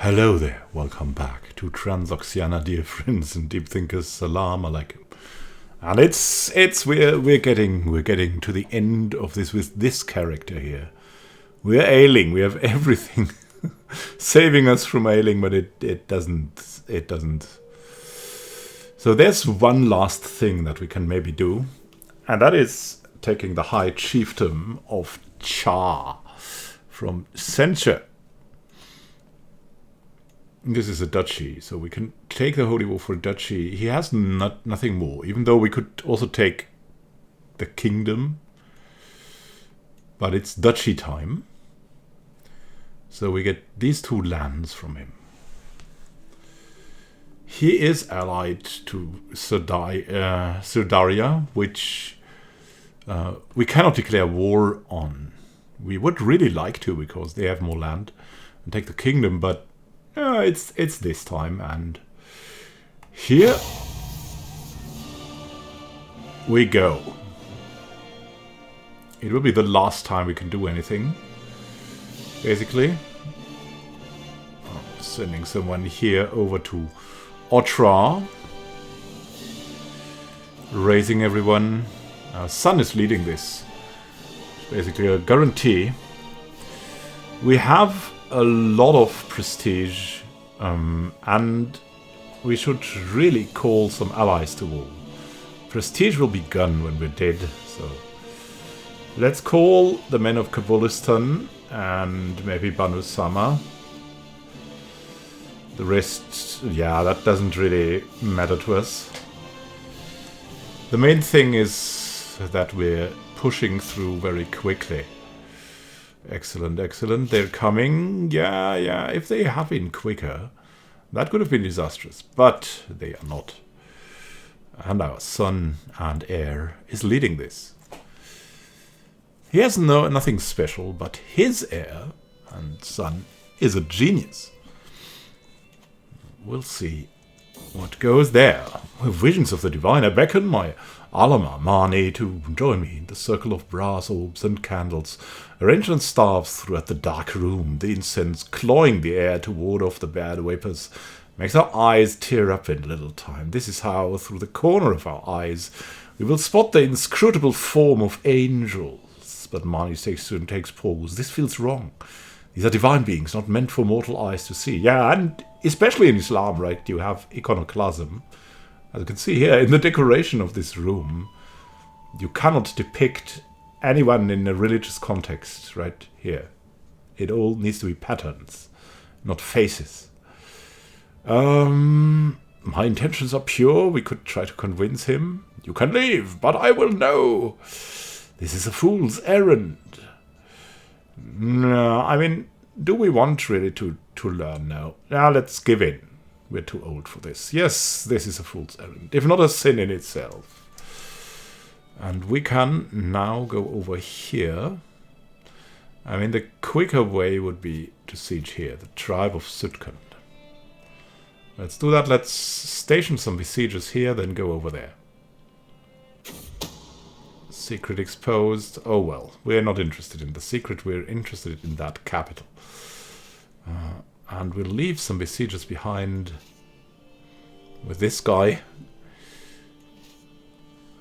Hello there, welcome back to Transoxiana, dear friends and deep thinkers. Salam alaikum. And we're getting to the end of this with this character here. We're ailing. We have everything saving us from ailing, but it doesn't. So there's one last thing that we can maybe do, and that is taking the High Chieftain of Cha from Sencha. This is a duchy, so we can take the Holy War for a duchy. He has nothing more, even though we could also take the kingdom. But it's duchy time. So we get these two lands from him. He is allied to Surdaria, which we cannot declare war on. We would really like to, because they have more land, and take the kingdom, but it's this time, and here we go. It will be the last time we can do anything, basically. Sending someone here over to Otra, raising everyone. Our son is leading this. It's basically a guarantee. We have a lot of prestige, and we should really call some allies to war. Prestige will be gone when we're dead, so let's call the men of Kabulistan and maybe Banu Sama. The rest, yeah, that doesn't really matter to us. The main thing is that we're pushing through very quickly. Excellent, excellent. They're coming. Yeah. If they had been quicker, that could have been disastrous. But they are not. And our son and heir is leading this. He has nothing special, but his heir and son is a genius. We'll see what goes there. With visions of the divine, I beckon my Alama Mani to join me in the circle of brass orbs and candles, arranged on staffs throughout the dark room, the incense clawing the air to ward off the bad vapors, makes our eyes tear up in a little time. This is how, through the corner of our eyes, we will spot the inscrutable form of angels. But Mani soon takes pause. This feels wrong. These are divine beings, not meant for mortal eyes to see. Yeah, and especially in Islam, right, you have iconoclasm. As you can see here, in the decoration of this room, you cannot depict anyone in a religious context, right here. It all needs to be patterns, not faces. My intentions are pure. We could try to convince him. You can leave, but I will know. This is a fool's errand. No, I mean, do we want really to learn now? Now let's give in. We're too old for this. Yes, this is a fool's errand, if not a sin in itself. And we can now go over here. I mean, the quicker way would be to siege here, the tribe of Sutkund. Let's do that. Let's station some besiegers here, then go over there. Secret exposed. Oh well, we're not interested in the secret. We're interested in that capital. And we'll leave some besiegers behind with this guy,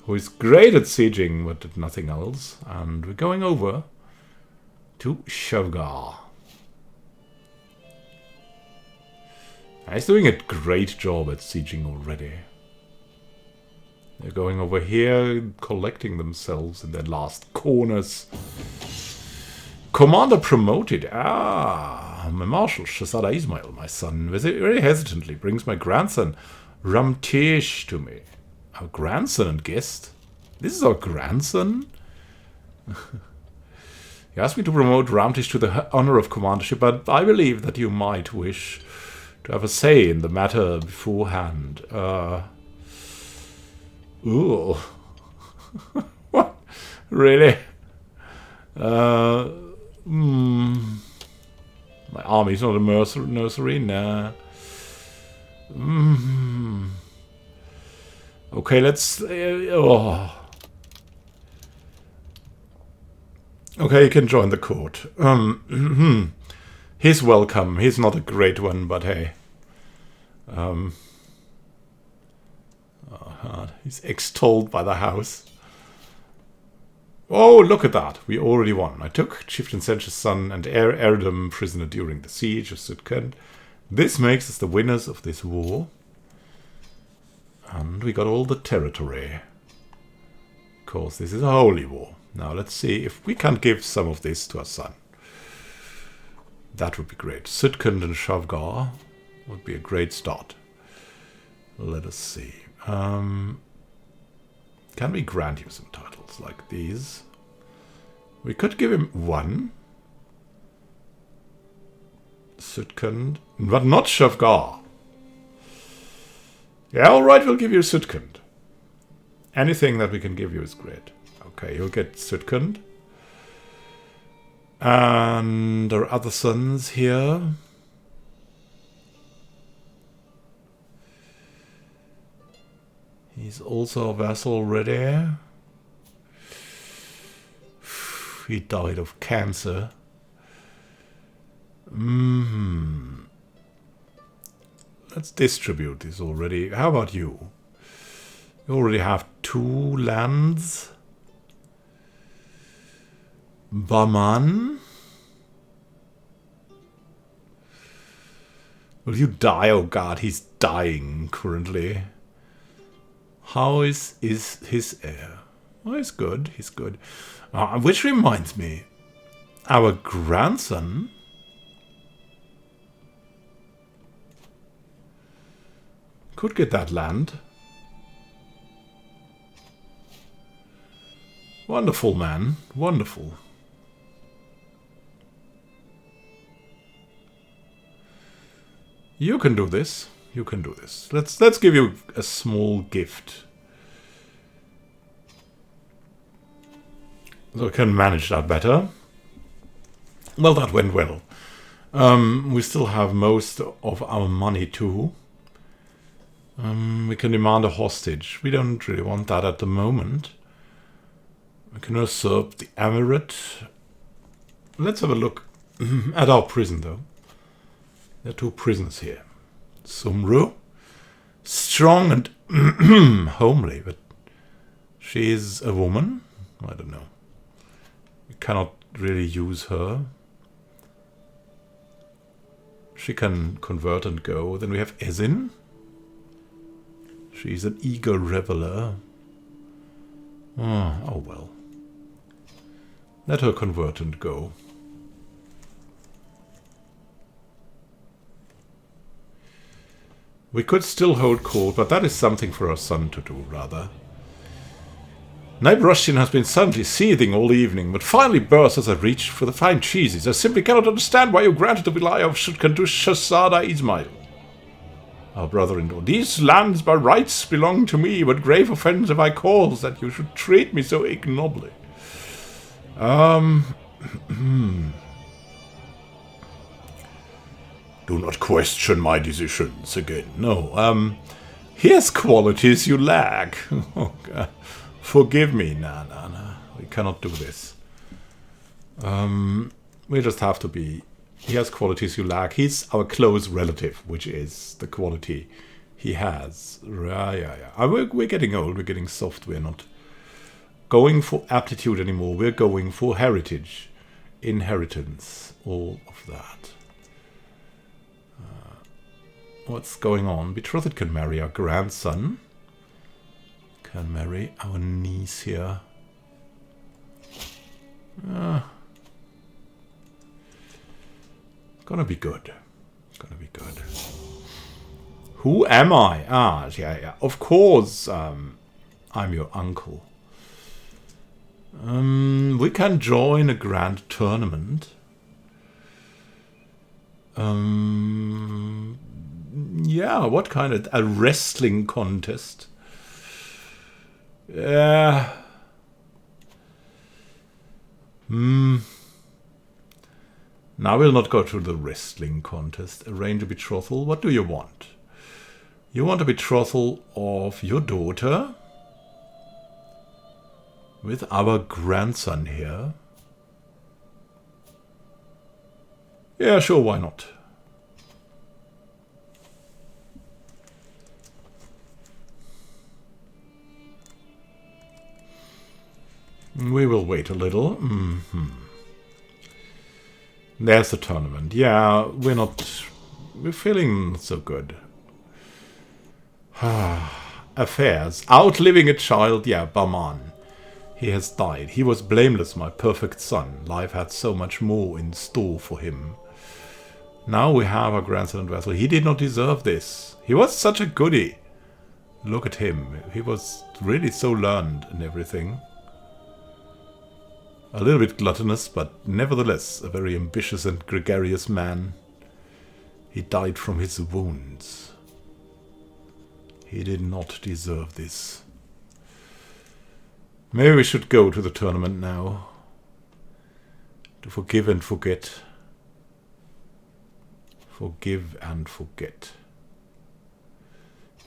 who is great at sieging, but at nothing else. And we're going over to Shavgar. He's doing a great job at sieging already. They're going over here, collecting themselves in their last corners. Commander promoted. My Marshal, Shahzada Ismail, my son, very hesitantly brings my grandson, Ramtesh, to me. Our grandson and guest? This is our grandson? He asked me to promote Ramtesh to the honor of commandership, but I believe that you might wish to have a say in the matter beforehand. Ooh. What? Really? My army's not a nursery, nah. Okay, let's... Okay, you can join the court. He's welcome. He's not a great one, but hey. He's extolled by the house. Oh, look at that. We already won. I took Chieftain Sench's son and heirdom prisoner during the siege of Sutkand. This makes us the winners of this war. And we got all the territory. Of course, this is a holy war. Now let's see if we can give some of this to our son. That would be great. Sutkand and Shavgar would be a great start. Let us see. Can we grant you some titles like these? We could give him one. Sutkand, but not Shavgar. Yeah, alright, we'll give you Sutkand. Anything that we can give you is great. Okay, you'll get Sutkand. And our other sons here. He's also a vassal already. He died of cancer. Let's distribute this already. How about you? You already have 2 lands. Baman. Will you die? Oh god, he's dying currently. How is his heir? Oh, he's good. He's good. Which reminds me, our grandson could get that land. Wonderful, man. Wonderful. You can do this. You can do this. Let's give you a small gift. So we can manage that better. Well, that went well. We still have most of our money too. We can demand a hostage. We don't really want that at the moment. We can usurp the emirate. Let's have a look at our prison, though. There are 2 prisons here. Sumru. Strong and homely, but she is a woman. I don't know. We cannot really use her. She can convert and go. Then we have Ezin. She's an eager reveler. Oh well. Let her convert and go. We could still hold court, but that is something for our son to do, rather. Naib Rushdin has been suddenly seething all evening, but finally burst as I reached for the fine cheeses. I simply cannot understand why you granted the Wilayah of Sutkand to Shahzada Ismail. Our brother-in-law, these lands by rights belong to me, but grave offence have I caused that you should treat me so ignobly. Do not question my decisions again. No, he has qualities you lack. Oh, God. Forgive me. Nah. We cannot do this. We just have to be... He has qualities you lack. He's our close relative, which is the quality he has. Yeah. We're getting old. We're getting soft. We're not going for aptitude anymore. We're going for heritage, inheritance, all of that. What's going on? Betrothed can marry our grandson. Can marry our niece here. Gonna be good. Gonna be good. Who am I? Yeah. Of course, I'm your uncle. We can join a grand tournament. Yeah, what kind of... A wrestling contest? Yeah. Now we'll not go to the wrestling contest. Arrange a betrothal. What do you want? You want a betrothal of your daughter with our grandson here. Yeah, sure, why not? We will wait a little. There's the tournament. Yeah, we're feeling not so good. Affairs. Outliving a child. Yeah, Baman. He has died. He was blameless, my perfect son. Life had so much more in store for him. Now we have our grandson and vassal. He did not deserve this. He was such a goodie. Look at him. He was really so learned and everything. A little bit gluttonous, but nevertheless a very ambitious and gregarious man. He died from his wounds. He did not deserve this. Maybe we should go to the tournament now. To forgive and forget. Forgive and forget.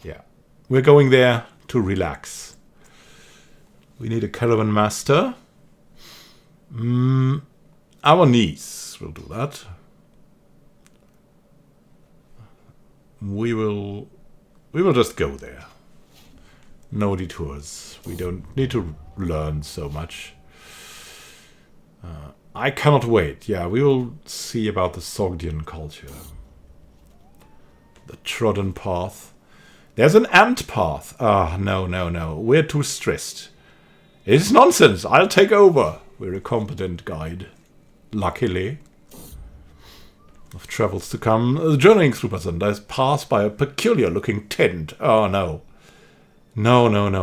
Yeah. We're going there to relax. We need a caravan master. Our niece will do that. We will just go there. No detours. We don't need to learn so much. I cannot wait. Yeah, we will see about the Sogdian culture. The trodden path. There's an ant path. Ah, no. We're too stressed. It's nonsense. I'll take over. We're a competent guide. Luckily. Of travels to come. Journeying through Bazanda is passed by a peculiar looking tent. Oh, no. No.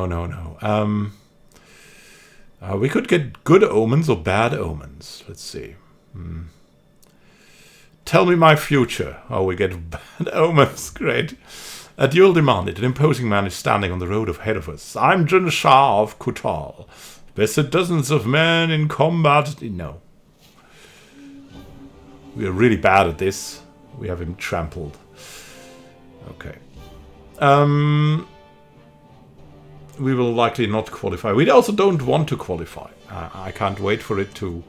We could get good omens or bad omens. Let's see. Tell me my future. Oh, we get bad omens. Great. A duel demanded. An imposing man is standing on the road ahead of us. I'm Jun Shah of Kutal. Bested dozens of men in combat. No. We are really bad at this. We have him trampled. Okay. We will likely not qualify. We also don't want to qualify. I can't wait for it to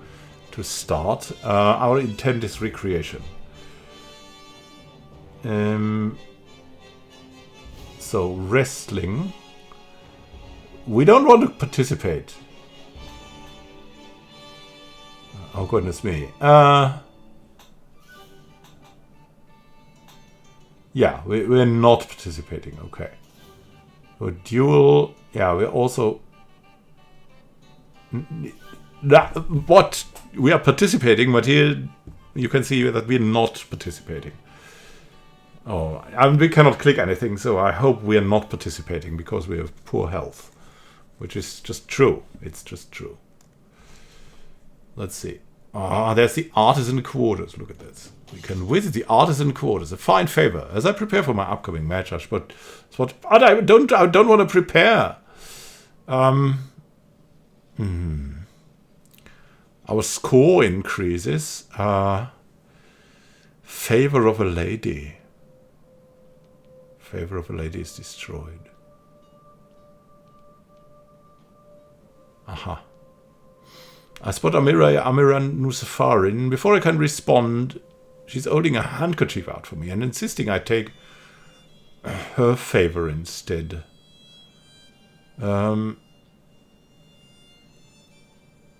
start. Our intent is recreation. So, wrestling. We don't want to participate. Oh, goodness me. Yeah, we're not participating. Okay. A duel. Yeah, we're also... What? We are participating, but here you can see that we're not participating. Oh, we cannot click anything, so I hope we are not participating because we have poor health. Which is just true. It's just true. Let's see. Ah, there's the artisan quarters. Look at this. We can visit the artisan quarters. A fine favor as I prepare for my upcoming match. But I don't want to prepare. Our score increases. Favor of a lady. Favor of a lady is destroyed. Aha. I spot Amiran Nusafarin. Before I can respond, she's holding a handkerchief out for me and insisting I take her favor instead.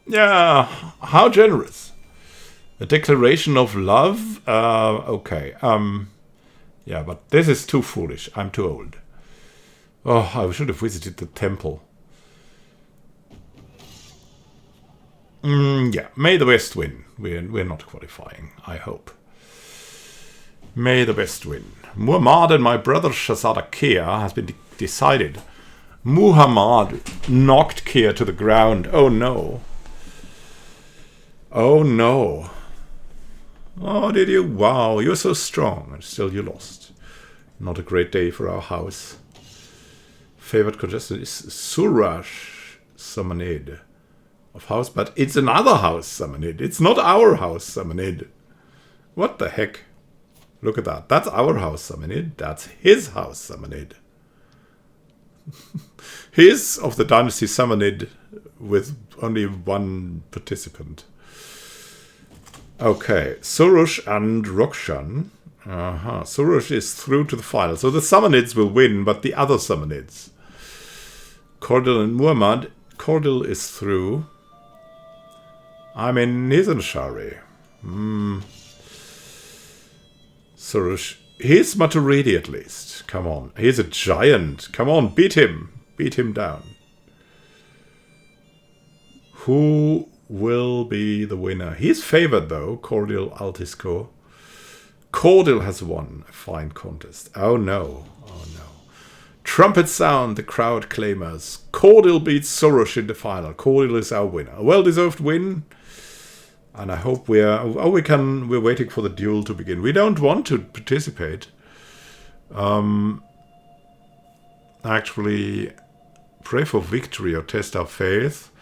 Yeah, how generous. A declaration of love? Okay. Yeah, but this is too foolish. I'm too old. Oh, I should have visited the temple. Yeah, may the best win. We're not qualifying, I hope. May the best win. Muhammad and my brother Shahzada Kia has been decided. Muhammad knocked Kia to the ground. Oh no. Oh no. Oh, did you? Wow, you're so strong, and still you lost. Not a great day for our house. Favorite contestant is Suraj Samanid of house, but it's another house Samanid. It's not our house Samanid. What the heck? Look at that. That's our house Samanid. That's his house Samanid. He's of the dynasty Samanid with only one participant. Okay, Surush and Rokshan. Surush is through to the final. So the Samanids will win, but the other Samanids. Cordil and Muhammad. Cordil is through. I'm in Nizanshari. Surush. He's Maturidi at least. Come on. He's a giant. Come on, beat him. Beat him down. Who will be the winner? He's favored though. Cordil Altisco. Cordil has won a fine contest. Oh no. Oh no. Trumpet sound, the crowd clamours. Cordil beats Surush in the final. Cordil is our winner. A well-deserved win. And I hope we're waiting for the duel to begin. We don't want to participate. Actually, pray for victory or test our faith.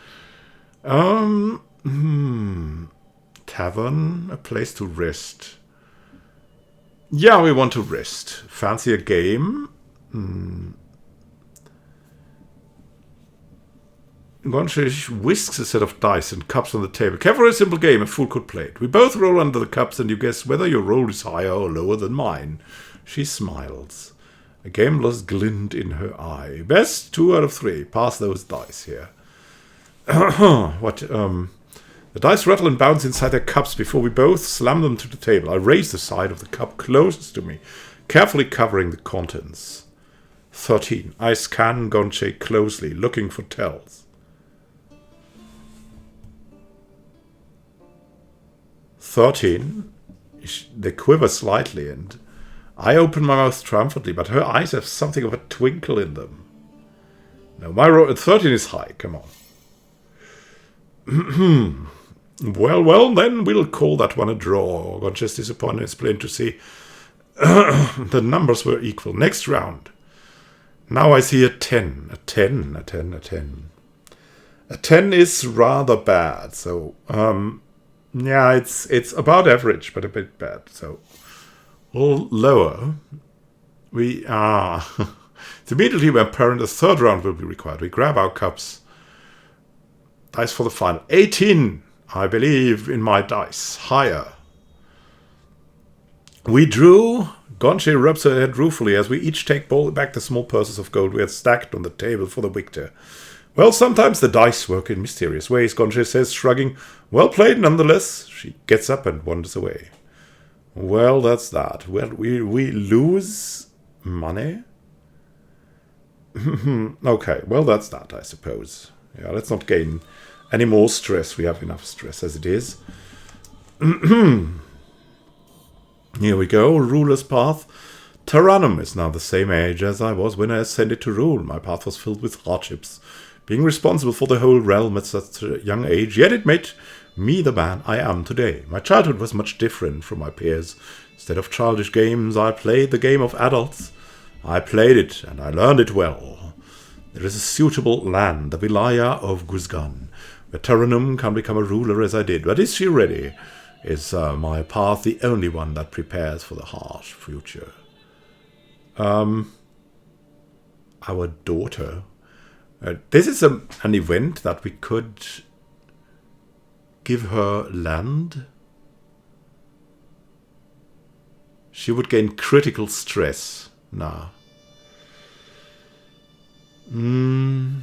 Tavern, a place to rest. Yeah, we want to rest. Fancy a game? Gonchish whisks a set of dice and cups on the table. Careful, a simple game, a fool could play it. We both roll under the cups and you guess whether your roll is higher or lower than mine. She smiles. A gameless glint in her eye. Best 2 out of 3. Pass those dice here. The dice rattle and bounce inside their cups before we both slam them to the table. I raise the side of the cup closest to me, carefully covering the contents. 13. I scan Gonche closely, looking for tells. 13. They quiver slightly, and I open my mouth triumphantly, but her eyes have something of a twinkle in them. No, my 13 is high. Come on. Well, then we'll call that one a draw. Got just disappointed. It's plain to see the numbers were equal. Next round. Now I see a 10. A 10. A 10 is rather bad. So, yeah, it's about average, but a bit bad. So, a little lower. It's immediately apparent the third round will be required. We grab our cups. Dice for the final. 18. I believe in my dice. Higher. We drew. Gonche rubs her head ruefully as we each take back the small purses of gold we had stacked on the table for the victor. Well, sometimes the dice work in mysterious ways, Gonche says, shrugging. Well played, nonetheless. She gets up and wanders away. Well, that's that. Well, we lose money? Okay, well, that's that, I suppose. Yeah, let's not gain any more stress. We have enough stress as it is. Here we go. Ruler's path. Tyrannum is now the same age as I was when I ascended to rule. My path was filled with hardships. Being responsible for the whole realm at such a young age, yet it made me the man I am today. My childhood was much different from my peers. Instead of childish games, I played the game of adults. I played it, and I learned it well. There is a suitable land, the Vilaya of Guzgan, where Tyrannum can become a ruler as I did. But is she ready? Is my path the only one that prepares for the harsh future? Our daughter. This is an event that we could give her land. She would gain critical stress. Nah. We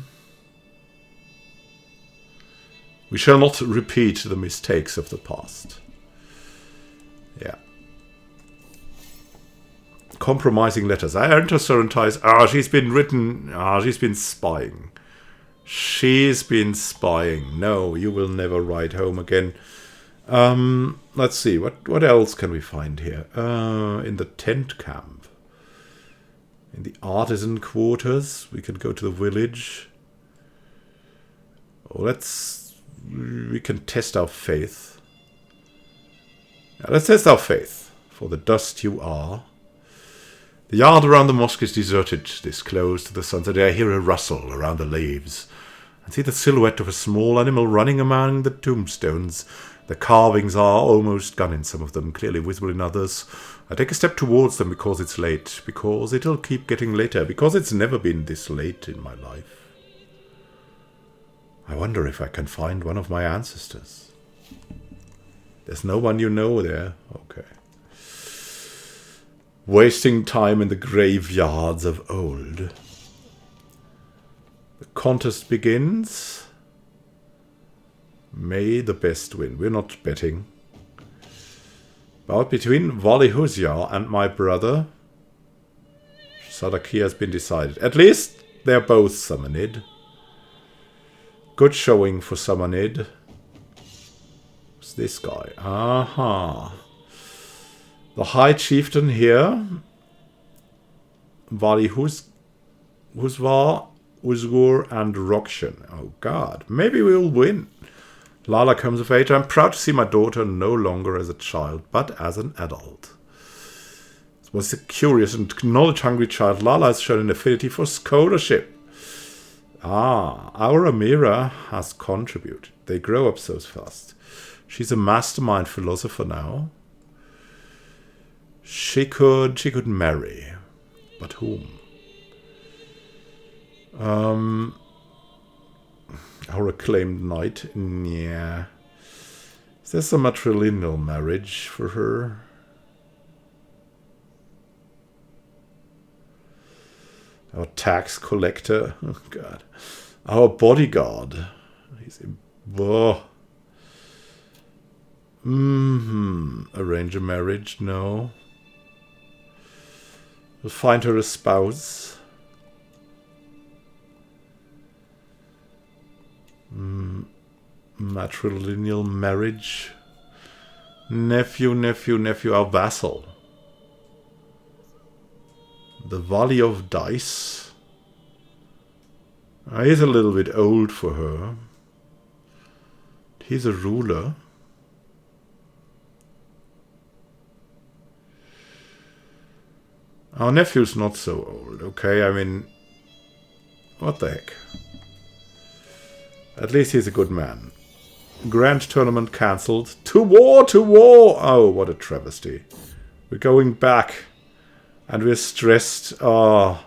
shall not repeat the mistakes of the past. Yeah. Compromising letters. I enter Sorrentine's. She's been spying. She's been spying. No, you will never ride home again. Let's see. What else can we find here? In the tent camp. In the artisan quarters. We can go to the village. We can test our faith. Yeah, let's test our faith. For the dust you are. The yard around the mosque is deserted, this close to the sunset. I hear a rustle around the leaves, and see the silhouette of a small animal running among the tombstones. The carvings are almost gone in some of them, clearly visible in others. I take a step towards them because it's late, because it'll keep getting later, because it's never been this late in my life. I wonder if I can find one of my ancestors. There's no one you know there. Okay. Wasting time in the graveyards of old. The contest begins. May the best win. We're not betting. Bout between Valihuzia and my brother. Sadaki has been decided. At least they're both Samanid. Good showing for Samanid. Who's this guy? Aha. The High Chieftain here. Valihuzwa, Uzgur, and Rokshan. Oh god. Maybe we'll win. Lala comes of age. I'm proud to see my daughter no longer as a child, but as an adult. Was a curious and knowledge-hungry child. Lala has shown an affinity for scholarship. Ah, our Amira has contributed. They grow up so fast. She's a mastermind philosopher now. She could marry. But whom? Our acclaimed knight? Yeah. Is there some matrilineal marriage for her? Our tax collector? Oh, God. Our bodyguard? He's in... Whoa. Arrange a marriage? No. We'll find her a spouse. Matrilineal marriage. Nephew, our vassal. The Valley of Dice. He's a little bit old for her. He's a ruler. Our nephew's not so old, okay? I mean, what the heck? At least he's a good man. Grand tournament cancelled. To war, to war! Oh, what a travesty. We're going back. And we're stressed. Oh,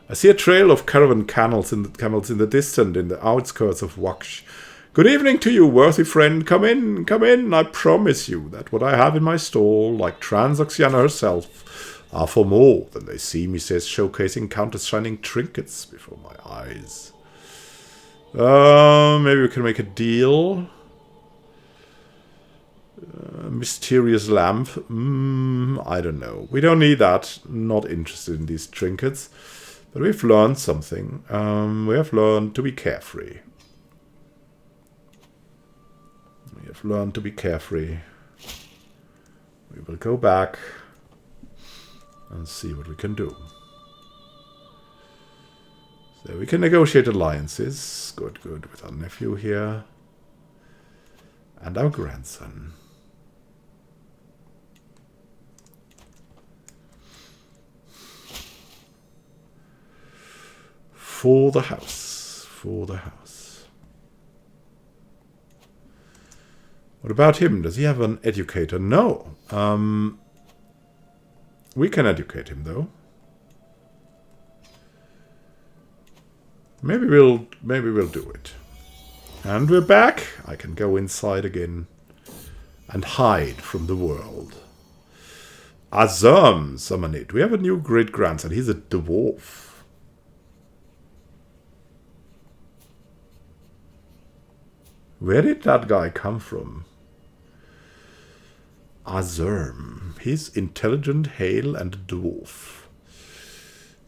I see a trail of caravan camels in the distance, in the outskirts of Waksh. Good evening to you, worthy friend. Come in, come in. I promise you that what I have in my stall, like Transoxiana herself, are for more than they seem, he says, showcasing countless shining trinkets before my eyes. Maybe we can make a deal. Mysterious lamp. I don't know. We don't need that. Not interested in these trinkets. But we've learned something. We have learned to be carefree. We have learned to be carefree. We will go back and see what we can do. So we can negotiate alliances. Good, good. With our nephew here. And our grandson. For the house. For the house. What about him? Does he have an educator? No. We can educate him, though. Maybe we'll do it. And we're back. I can go inside again and hide from the world. Azam, Samanid. We have a new great-grandson. He's a dwarf. Where did that guy come from? Azerm. He's intelligent, hale, and a dwarf.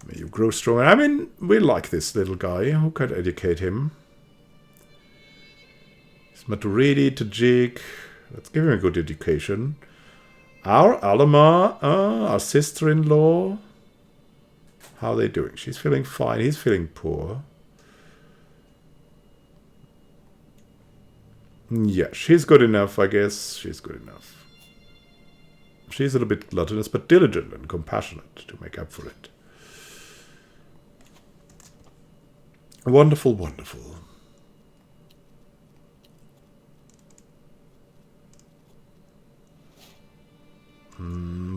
May you grow stronger. I mean, we like this little guy. Who could educate him? He's Maturidi, Tajik. Let's give him a good education. Our Alama, our sister-in-law. How are they doing? She's feeling fine. He's feeling poor. Yeah, she's good enough, I guess. She's good enough. She's a little bit gluttonous, but diligent and compassionate to make up for it. Wonderful, wonderful.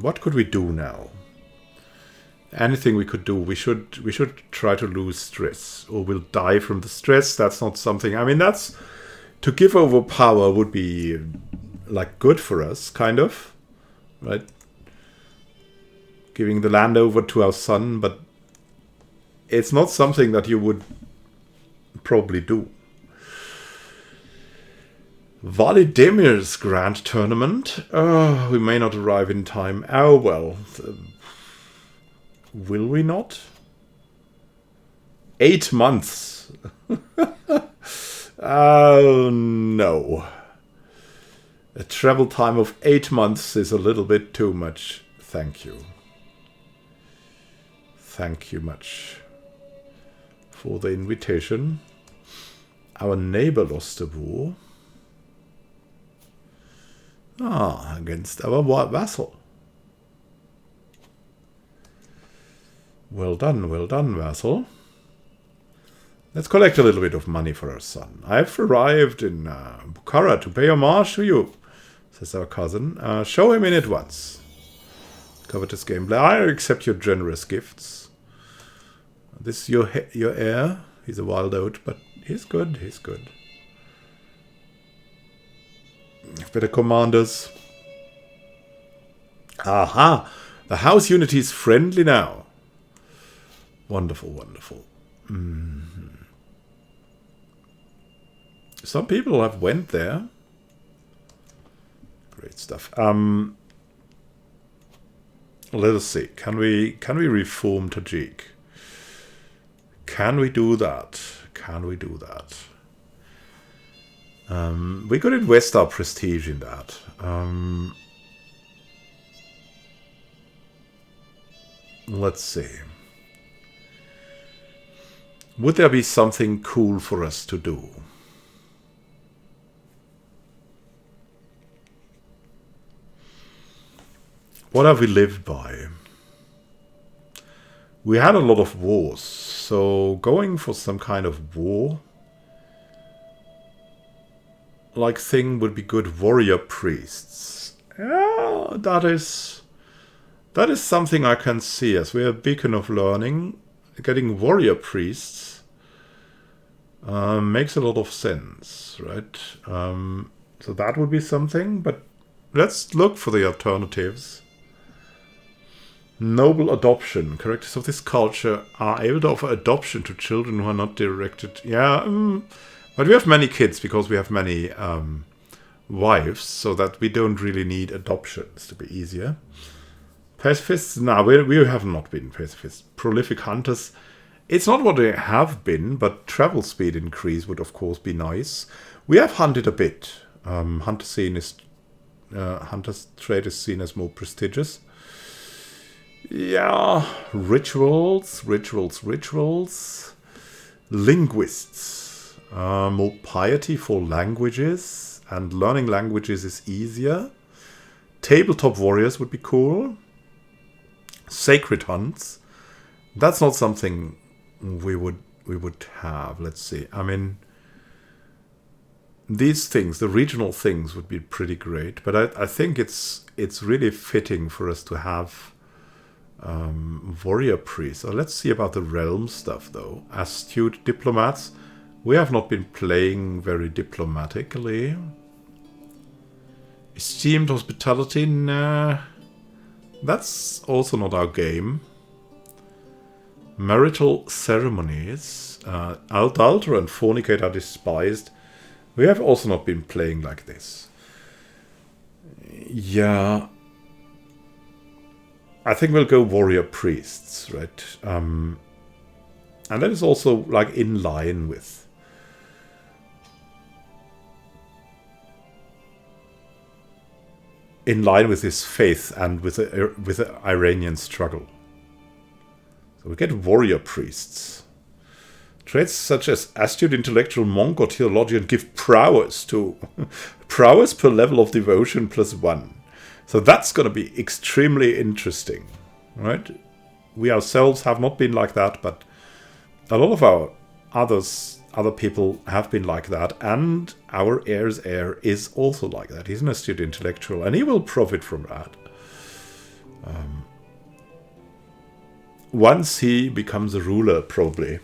What could we do now? Anything we could do. We should try to lose stress, or we'll die from the stress. That's not something. I mean, that's to give over power would be like good for us, kind of, right? Giving the land over to our son, but it's not something that you would probably do. Validemir's Grand Tournament. Oh, we may not arrive in time. Oh, well. Will we not? 8 months. Oh, no. A travel time of 8 months is a little bit too much. Thank you. Thank you much for the invitation. Our neighbor lost the war. Against our vassal. Well done, vassal. Let's collect a little bit of money for our son. I've arrived in Bukhara to pay homage to you, says our cousin. Show him in at once. Covetous gameplay. I accept your generous gifts. This is your heir. He's a wild oat, but he's good. He's good. Better commanders. Aha! The house unity is friendly now. Wonderful, wonderful. Some people have went there. Great stuff. Let us see. Can we reform Tajik? Can we do that? Can we do that? We could invest our prestige in that. Let's see. Would there be something cool for us to do? What have we lived by? We had a lot of wars, so going for some kind of war like thing would be good. Warrior priests. Yeah, that is something I can see as we're a beacon of learning. Getting warrior priests makes a lot of sense, right? So that would be something, but let's look for the alternatives. Noble adoption. Characters of this culture are able to offer adoption to children who are not directed. Yeah, but we have many kids because we have many wives, so that we don't really need adoptions to be easier. Pacifists? No, we have not been pacifists. Prolific hunters. It's not what they have been, but travel speed increase would of course be nice. We have hunted a bit. Hunter's trade is seen as more prestigious. Yeah, rituals. Linguists. More piety for languages, and learning languages is easier. Tabletop warriors would be cool. Sacred hunts. That's not something we would have. Let's see. I mean, these things, the regional things, would be pretty great. But I think it's really fitting for us to have warrior priests. So let's see about the realm stuff, though. Astute diplomats. We have not been playing very diplomatically. Esteemed hospitality. Nah. That's also not our game. Marital ceremonies. Adulterer and fornicate are despised. We have also not been playing like this. Yeah. I think we'll go warrior priests, right? And that is also like in line with his faith and with the Iranian struggle. So we get warrior priests. Traits such as astute intellectual monk or theologian give prowess to prowess per level of devotion +1. So that's going to be extremely interesting, right? We ourselves have not been like that, but a lot of our other people have been like that, and our heir's heir is also like that. He's an astute intellectual, and he will profit from that. Once he becomes a ruler, probably.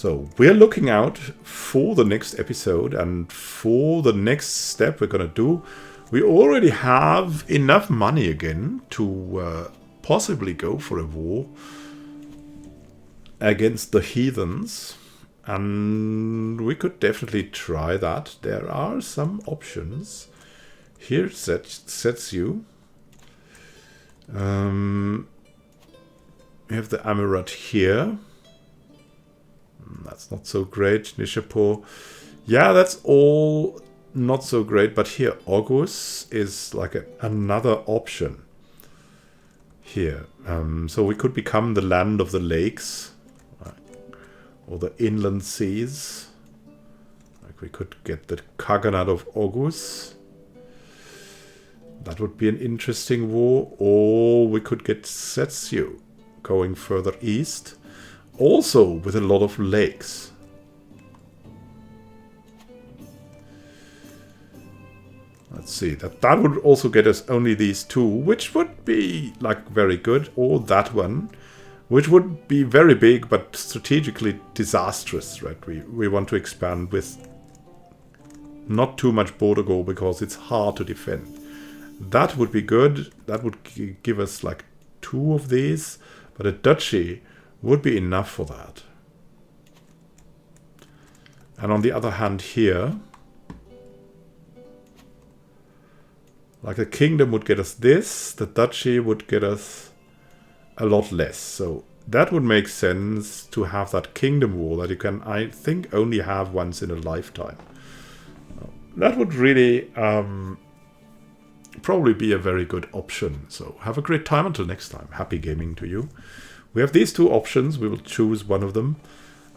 So we're looking out for the next episode, and for the next step we're going to do. We already have enough money again to possibly go for a war against the heathens. And we could definitely try that. There are some options. Here sets you. We have the Amirat here. That's not so great. Nishapur. Yeah, that's all not so great. But here, August is like another option. Here. So we could become the land of the lakes. Or the inland seas. Like we could get the Khaganate of August. That would be an interesting war. Or we could get Setsu going further east. Also with a lot of lakes. Let's see. That would also get us only these two. Which would be like very good. Or that one. Which would be very big, but strategically disastrous, right? We want to expand with not too much border goal because it's hard to defend. That would be good. That would give us like 2 of these, but a duchy would be enough for that. And on the other hand here, like a kingdom would get us this, the duchy would get us a lot less. So that would make sense to have that kingdom war that you can, I think, only have once in a lifetime. That would really probably be a very good option. So have a great time until next time. Happy gaming to you. We have these 2 options. We will choose one of them.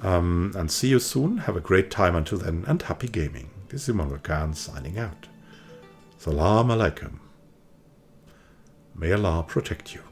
And see you soon. Have a great time until then. And happy gaming. This is Imran Khan signing out. Salam alaikum. May Allah protect you.